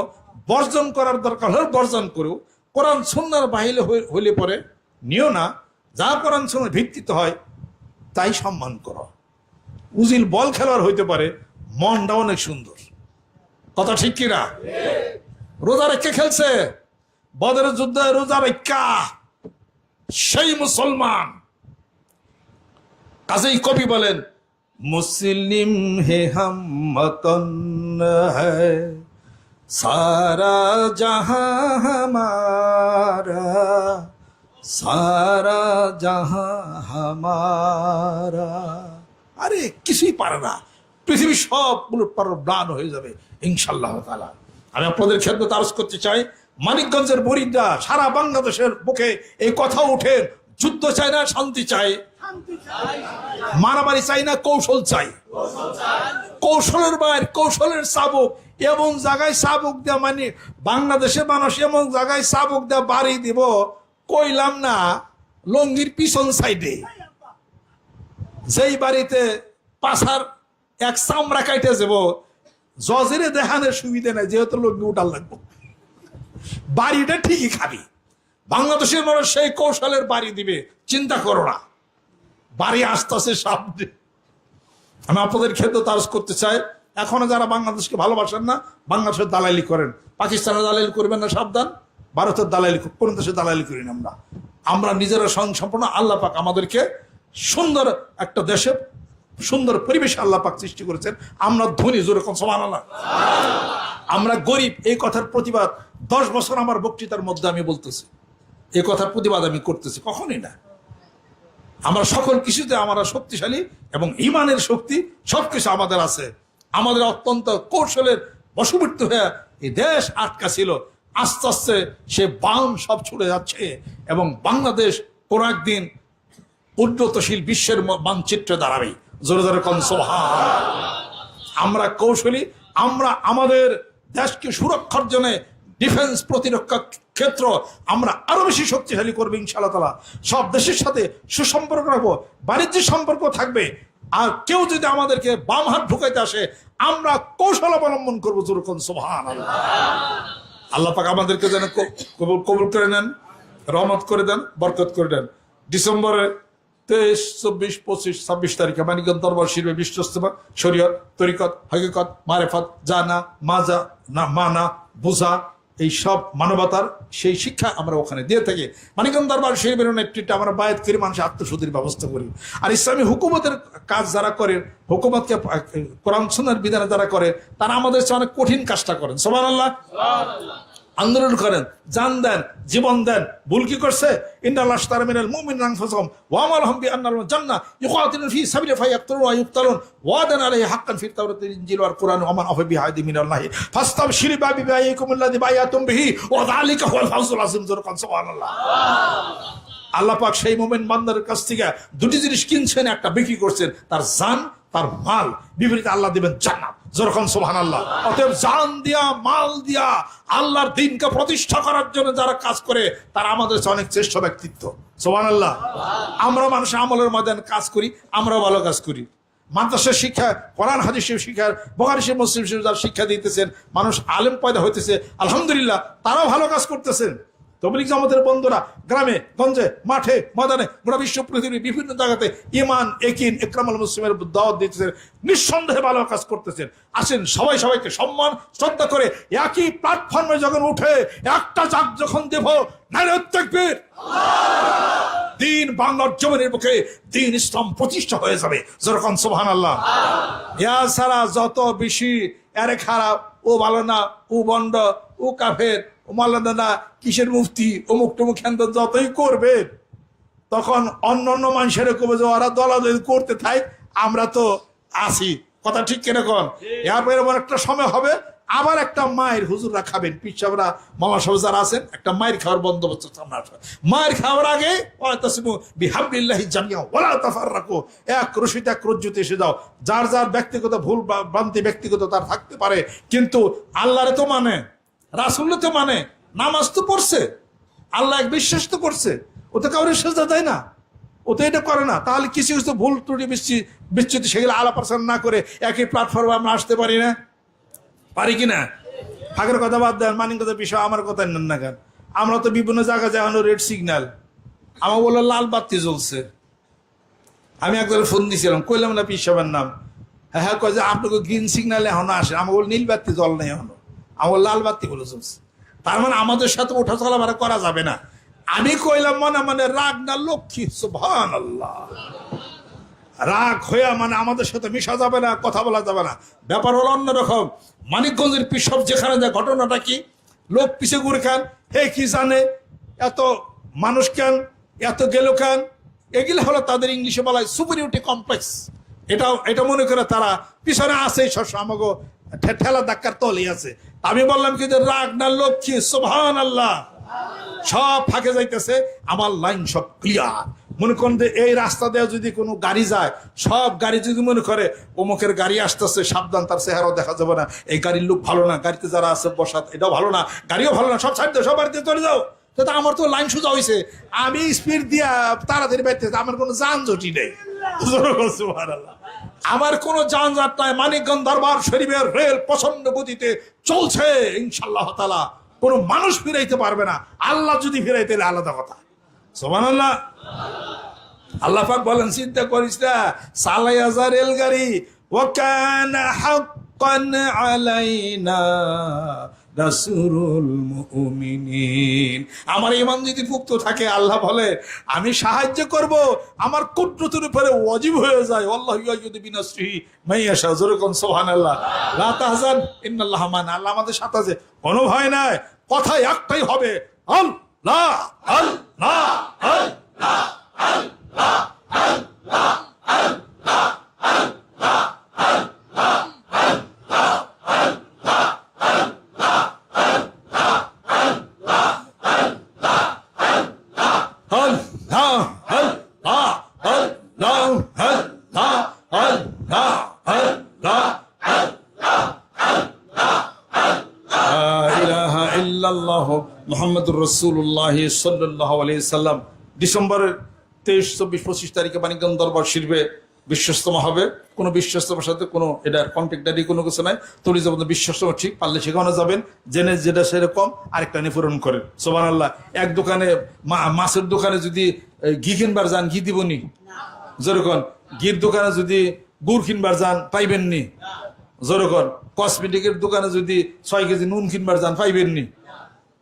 বর্জন করার দরকার হলে বর্জন করো। কোরআন সুন্নাহর বাহিরে হইলে পরে নিও না। যা কোরআন সুন্নাহর ভিত্তিতে হয় তাই সম্মান করো। উজিল বল খেলোয়াড় হইতে পারে, মনটা অনেক সুন্দর। কথা ঠিক কিনা? রোজা রেখে খেলছে, বদরের যুদ্ধে রোজা রেখা সেই মুসলমান। কাজেই কবি বলেন, মুসলিম হে হাম ওতন হ্যায় সারা জাহাঁ হামারা, সারা জাহাঁ হামারা। আরে কিছুই পারে না, পৃথিবী সব প্রাণ হয়ে যাবে ইনশাআল্লাহ তাআলা। আমি আপনাদের খেদমতে আরজ করতে চাই, মানিকগঞ্জের মুরিদরা সারা বাংলাদেশের বুকে এই কথা উঠে, যুদ্ধ চাই না, শান্তি চাই, মারামারি চাই না, কৌশল চাই। কৌশলের বাইরে কৌশলের চাবুক এমন জায়গায় চাবুক দেওয়া, মানে বাংলাদেশের মানুষ এমন জায়গায় চাবুক দেওয়া বাড়ি দিব, কইলাম না লঙ্গির পিছন সাইডে, যেই বাড়িতে পাশার এক চামড়া কাইটে যাব, জজেরে দেখানোর সুবিধা নাই, যেহেতু লঙ্গি উঠার লাগবো, বাড়িটা ঠিকই খাবি। বাংলাদেশের মানুষ সেই কৌশলের বাড়ি দিবে, চিন্তা করো না, বাড়ি আসতেছে সামনে। আমি আপনাদের খেদমত আরজ করতে চাই, এখনো যারা বাংলাদেশকে ভালোবাসেন না, বাংলাদেশের দালালি করেন, পাকিস্তানের দালালি করবেন না, সাবধান। ভারতের দালালি, কোন দেশের দালালি করি না আমরা নিজেরা স্বয়ংসম্পূর্ণ। আল্লাহ পাক আমাদেরকে সুন্দর একটা দেশে, সুন্দর পরিবেশে আল্লাহ পাক সৃষ্টি করেছেন। আমরা ধনী, জোরে কোন সুবহানাল্লাহ। আমরা গরিব, এই কথার প্রতিবাদ 10 বছর আমার বক্তৃতার মধ্যে আমি বলতেছি, এই কথার প্রতিবাদ আমি করতেছি, কখনই না। আমরা সকল কিছুতে আমরা শক্তিশালী এবং ইমানের শক্তি সবকিছু আমাদের আছে। আমাদের অত্যন্ত কৌশলের বশবর্তী হয়ে এই দেশ আটকা ছিল, আস্তে আস্তে সে বান সব ছুটে যাচ্ছে এবং বাংলাদেশ কোন একদিন উন্নতশীল বিশ্বের মানচিত্রে দাঁড়াবে। জোরে জোরে কোন সুবহান। আমরা কৌশলী, আমরা আমাদের দেশকে সুরক্ষার জন্য ডিফেন্স, প্রতিরক্ষা ক্ষেত্র আমরা আরো বেশি শক্তিশালী করবো ইনশাআল্লাহ তাআলা। সব দেশের সাথে সুসম্পর্ক রাখবো, বাণিজ্য সম্পর্ক থাকবে। আর কেউ যদি আমাদেরকে বাম হাত ঢুকাইতে আসে, আমরা কৌশল অবলম্বন করবো। জোরে কোন সুবহানাল্লাহ। আল্লাহ পাক আমাদেরকে যেন কবুল করে নেন, রহমত করে দেন, বরকত করে দেন। ডিসেম্বরের 23, 24, 25, 26 তারিখে মানিকগঞ্জ দরবার শরীফে বিশ্বস্তবা শরীয়ত, তরিকত, হকিকত, মারেফত, জানা, মাজা, না মানা, বুঝা, এই সব মানবতার সেই শিক্ষা আমরা ওখানে দিয়ে থাকি। মানিকগঞ্জ দরবার শরীফের নেতৃত্বে আমরা বায়াত করি, মানুষের আত্মশুদ্ধির ব্যবস্থা করি। আর ইসলামী হুকুমতের কাজ যারা করেন, হুকুমতকে কোরআন সুন্নাহর বিধানে যারা করে, তারা আমাদের চেয়ে অনেক কঠিন কাজটা করেন। সুবহানাল্লাহ। আন্দোলন করেন, জান দেন, জীবন দেন। ভুল কি করছে? ইন্নাল্লাহ আশতারা মিনাল মুমিনিনা আনফুসাহুম ওয়া আমওয়ালাহুম বিআন্নাহুম জান্নাহ ইউকাতিলুনা ফি সাবিলিহি ফায়াকতুলুনা ওয়া ইউকতালুন ওয়াদান আলাইহি হাক্কান ফিত তাওরাতি ওয়াল ইনজিল ওয়াল কুরআন ওয়া মান আফা বিহাদি মিনাল্লাহি ফাস্তাবশিরু বিবাইয়াকুমুল্লাযী বায়াতুম বিহি ওয়া যালিকা হুয়াল ফাওজুল আযীম। সুবহানাল্লাহ। আল্লাহ পাক সেই মুমিন বান্দার কাছ থেকে দুটি জিনিস কিনছেন, একটা বিক্রি করছেন, তার জান, তার মাল। বিপরীতে আল্লাহ দিবেন জান্নাত। যেরকম সুবহানাল্লাহ। অতএব জান দিয়া, মাল দিয়া আল্লাহর দ্বীনকে প্রতিষ্ঠা করার জন্য যারা কাজ করে, তারা আমাদের অনেক শ্রেষ্ঠ ব্যক্তিত্ব। সুবহানাল্লাহ। আমরা মানুষের আমলের ময়দানে কাজ করি, আমরা ভালো কাজ করি। মাদ্রাসার শিক্ষা, কোরআন হাদিসের শিক্ষা, বুখারী শরীফ, মুসলিম শরীফ যারা শিক্ষা দিতেছেন, মানুষ আলেম পয়দা হইতেছে, আলহামদুলিল্লাহ, তারাও ভালো কাজ করতেছেন। তবলিগ জামাতের বন্ধুরা গ্রামে গঞ্জে, মাঠে, ময়দানে, গোটা বিশ্ব পৃথিবীর বিভিন্ন জায়গাতে ইমান, একিন, ইকরামুল মুসলিমের দাওয়াত দিতেছেন, নিঃসন্দেহে ভালো কাজ করতেছেন। আসেন সবাই সবাইকে সম্মান শ্রদ্ধা করে একই প্ল্যাটফর্মে যখন উঠে একটা জাগ যখন দেব, নারে তাকবীর, দিন বাংলার জমিনের বুকে দিন ইসলাম প্রতিষ্ঠা হয়ে যাবে। যেরকম সুবহানাল্লাহ। ইয়া সারা যত বেশি আরে খারাপ, ও ভালো না, ও বন্ড, ও কাফের, ও মাওলানা না, কিসের মুফতি, অমুক টমুক খেন্দ যতই করবে, তখন অন্য অন্য মানুষের কবে যে ওরা দলাদলি করতে থাক, আমরা তো আসি। কথা ঠিক কিনা কোন? এরপরে এমন একটা সময় হবে, আবার একটা মায়ের হুজুররা খাবেন, পিসাবরা, মামা সাহেব যারা আছেন, একটা মায়ের খাওয়ার বন্দোবস্ত সামনে আসবে। মায়ের খাওয়ার আগে বিহামদিল্লাহি জামিয়া ওয়ালা তাফাররাকু, এক রশিতে এক রজ্জুতে এসে যাও। যার যার ব্যক্তিগত ভুল ভ্রান্তি ব্যক্তিগত তার থাকতে পারে, কিন্তু আল্লাহরে তো মানে, রাসূল তো মানে, নামাজ তো পড়ছে, আল্লাহ এক বিশ্বাস তো করছে, ও তো কাউরে সেজদা দেয় না, ও তো এটা করে না। তাহলে কিছু কিছু ভুল ত্রুটি বিচ্যুতি সেগুলো আলাপ আলোচনা না করে একই প্ল্যাটফর্মে আমরা আসতে পারি না? পারি কিনা? আগের কথা বাদ দেন, মানিকগঞ্জের বিষয় আমার কথা নেন না কেন? আমরা তো বিভিন্ন জায়গায় যাওয়ানো রেড সিগন্যাল, আমার বললো লাল বাতি জ্বলছে। আমি একবার ফোন দিয়েছিলাম, কইলাম না পীর সাহেবের নাম, হ্যাঁ হ্যাঁ কয় যে আপনাকে গ্রিন সিগন্যালে এখনো আসে। আমার বল নীল বাতি জল নেই এখনো, আমার লাল বাতি বলে চলছে। তার মানে আমাদের সাথে ওঠা চলাফেরা করা যাবে না। আমি কইলাম মনে মানে রাগ না লক্ষ্মী, সুবহানাল্লাহ। রাগ হইয়া মানে আমাদের সাথে মিশা যাবে না, কথা বলা যাবে না। ব্যাপার হলো অন্যরকম। মানিকগঞ্জের পিসব যেখানে যায়, ঘটনাটা কি? লোক পিছে ঘুরে খান, হে কি জানে এত মানুষ কেন, এত গেল কেন, এগুলো হলো তাদের ইংলিশে বলা হয় সুপিরিয়রিটি কমপ্লেক্স। এটা মনে করে তারা পিছনে আছে, আমাকে ঠেলা ধাক্কার তলেই আছে। আমি বললাম কি যে রাগ না লক্ষ্মী, সুবহানাল্লাহ। সব ফাঁকে যাইতেছে, আমার লাইন সব ক্লিয়ার। মনে করেন যে এই রাস্তা দিয়ে যদি কোনো গাড়ি যায়, সব গাড়ি যদি মনে করে অমুকের গাড়ি আসতেছে, সাবধান, তার চেহারাও দেখা যাবে না, এই গাড়ির লোক ভালো না, গাড়িতে যারা আছে বসা এটাও ভালো না, গাড়িও ভালো না, সব ছাড় দাও, সব বাড়িতে চলে যাও। তো আমার তো লাইন সোজা হয়েছে, আমি স্পিড দিয়া তাড়াতাড়ি বাইতে, আমার কোনো যানজটি নেই। আমার কোনো যানজট নাই। মানিকগঞ্জ দরবার শরীফের রেল প্রচন্ড গতিতে চলছে ইনশাআল্লাহ তাআলা। কোনো মানুষ ফিরাইতে পারবে না, আল্লাহ যদি ফিরাইতে আলাদা কথা। সুবহানাল্লাহ। আল্লাহ পাক বলেন, চিন্তা করিস না, সালাইয়া যা রেলগাড়ি, ওয়া কানা হাক্কান আলাইনা নাসরুল মুমিনিন। আমার ঈমান যদি পুক্ত থাকে, আল্লাহ বলে আমি সাহায্য করব, আমার কুদরতের উপরে ওয়াজিব হয়ে যায়। আল্লাহু ইয়াজুদু বিনাসরিহি মাইয়াশা। যখন সুবহানাল্লাহ। লা তাহজান ইন্নাল্লাহা মা'না। আল্লাহ আমাদের সাথে আছে, কোনো ভয় নাই। কথা একটাই হবে, আল্লাহ আল্লাহ আল্লাহ আল্লাহ আল্লাহ আল্লাহ মুহাম্মদুর রাসূলুল্লাহ সাল্লাল্লাহু আলাইহি সাল্লাম। ডিসেম্বরের 23, 24, 25 তারিখে মানিকগঞ্জ দরবার শরীফে বিশ্বস্তমা হবে। কোনো বিশ্বস্তমার সাথে কোনো এটার কন্ট্যাক্টারি কোনো কিছু নাই। তলি যাবেন বিশ্বস্তমা, ঠিক পারলে সেখানে যাবেন, জেনে যেটা সেরকম আরেকটা নিয়ে পূরণ করেন। সুবহানাল্লাহ। এক দোকানে মাছের দোকানে যদি ঘি কিনবার যান, ঘি দিবনি। যেরকম ঘির দোকানে যদি গুড় কিনবার যান, পাইবেননি। যেরকম কসমেটিকের দোকানে যদি 6 কেজি নুন কিনবার যান, পাইবেননি।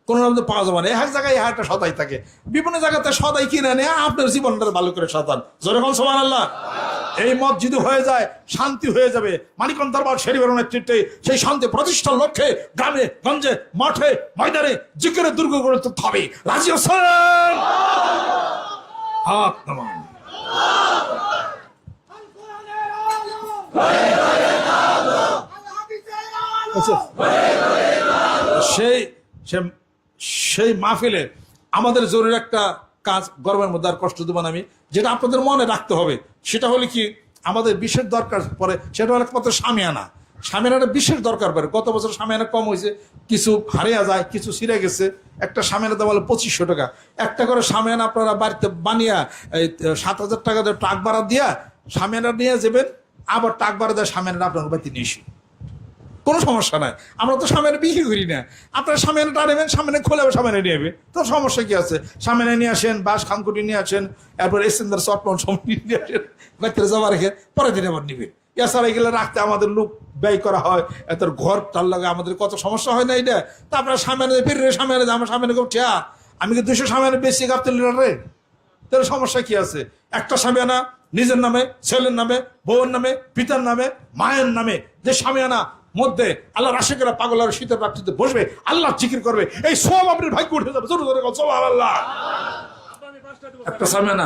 কোন মধ্যে পাওয়া যাবে না। এক জায়গায় একটা সদাই থাকে, বিভিন্ন জায়গাতে সদাই কিনে নেয়, আপনার জীবনটা ভালো করে সাজান। যেরকম সুবহানাল্লাহ। এই মত যদি হয়ে যায়, শান্তি হয়ে যাবে। মানিকগঞ্জ দরবার শরীফের নেতৃত্বে সেই শান্তি প্রতিষ্ঠার লক্ষ্যে গ্রামে গঞ্জে মাঠে ময়দানে জিকিরের দুর্গ গড়ে তুলতে হবে। রাজি আছেন? হাত নামান। সেই মাহফিলে আমাদের জরুরি একটা কাজ, গরমের মধ্যে আর কষ্ট দেব না আমি, যেটা আপনাদের মনে রাখতে হবে। সেটা হলে কি, আমাদের বিশেষ দরকার পরে, সেটা হলো একমাত্র সামিয়ানা। সামিয়ানাটা বিশেষ দরকার পড়ে। গত বছর সামিয়ানা কম হয়েছে, কিছু হারিয়ে যায়, কিছু ছিঁড়ে গেছে। একটা সামিয়ানা দাম হলো 2500 টাকা। একটা করে সামিয়ানা আপনারা বাড়িতে বানিয়ে 7,000 টাকা দিয়ে ট্রাক ভাড়া দিয়া সামিয়ানা নিয়ে যাবেন, আবার ট্রাক ভাড়া দেওয়া সামিয়ানা আপনার বাড়িতে নিয়ে এসে, কোনো সমস্যা নাই। আমরা তো সামনে বিক্রি করি না। আপনারা সামনে টানবেন, সামনে খোলে সামনে নিয়ে যাবে, তো সমস্যা কি আছে? সামনে নিয়ে আসেন, বাস খানকুটি নিয়ে আসেন, এরপর এসেন্দার চটপন সামনে নিয়ে আসেন, বাচ্চারা জমা রেখে পরের দিন আবার নিবেন। এছাড়া এগুলো রাখতে আমাদের লোক ব্যয় করা হয়, এত ঘর তার লাগে আমাদের কত সমস্যা হয় না এটা। তা আপনারা সামনে ফিরে সামনে আমার সামনে কেউ ঠিয়া, আমি কি 200 সামনে বেশি গাপতে রে, তাহলে সমস্যা কি আছে? একটা সামিয়ানা নিজের নামে, ছেলের নামে, বউর নামে, পিতার নামে, মায়ের নামে, যে সামিয়ানা মধ্যে আল্লাহ রাশেকেরা পাগলার শীতের রাত্রিতে বসবে, আল্লাহ জিকির করবে, এই সব আপনার ভাগ্য উঠে যাবে। জোরে জোরে সুবহানাল্লাহ। একটা সামিয়ানা